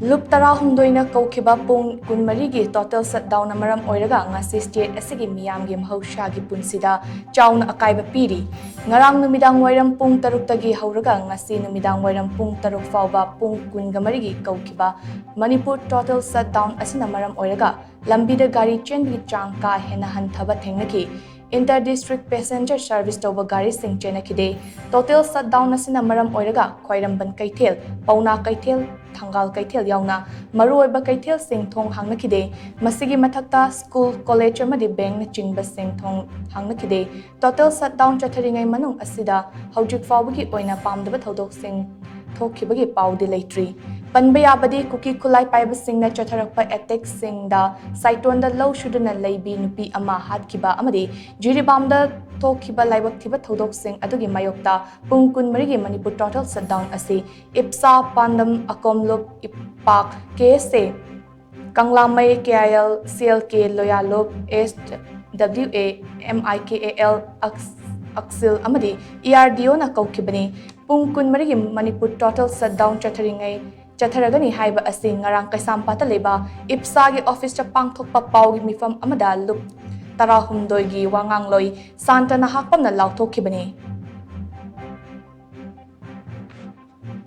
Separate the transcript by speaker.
Speaker 1: Loop tarahumdoina Koukhiba Pung kunmarigi total shutdown na Maram Oiraga ngasi state ASIGI MEEYAM gi Mahousha gi Punsi Da Chaona Akaiba Piri ngarang numidang wairam pung taruktagi hauraga ngasi numidang wairam pung taruk fauba pung kungamarigi Koukhiba Manipur total shutdown asina Maram Oiraga lambida gari chengi chang ka hena hanthaba thengnaki Inter-district passenger service toba gari sing chenakide total shutdown asina Maram Oiraga Khwairamban Kaithel Pauna Kaithel Thangal Kaithel yauna maruoiba Kaithel sing thong hangnakide masigi mathakta school college amadi bank na chingba sing thong hangnakide total shutdown chatharingai manung asida haujik fawbagi oina pamdaba thodok sing thokibagi paudi leitri Panbayabadi Kuki Kulai Paiba Singh na Chatharakpa Attack Singh da Saiton da Low Shudana Laibi Nupi Ama Hadkiba Amadi Jiribamda Tokiba Laibak Tiba Thodok Singh Adugi Mayokta Pungkun Marigi Manipur Total Shutdown Asi Ipsa Pandam Akomlop Ipak KSA Kanglamay KIL CLK Loyalop SWA MIKAL Axil Amadi ERDO na Koukibani Pungkun Marigi Manipur Total Shutdown Chatharingai Chatharagani haiba asing ngarang kaisampata leba ipsagi office cha pangthokpa pawgi mifam amada lup tarahumdoi gi wangangloi santa na hakpam na lauthokibani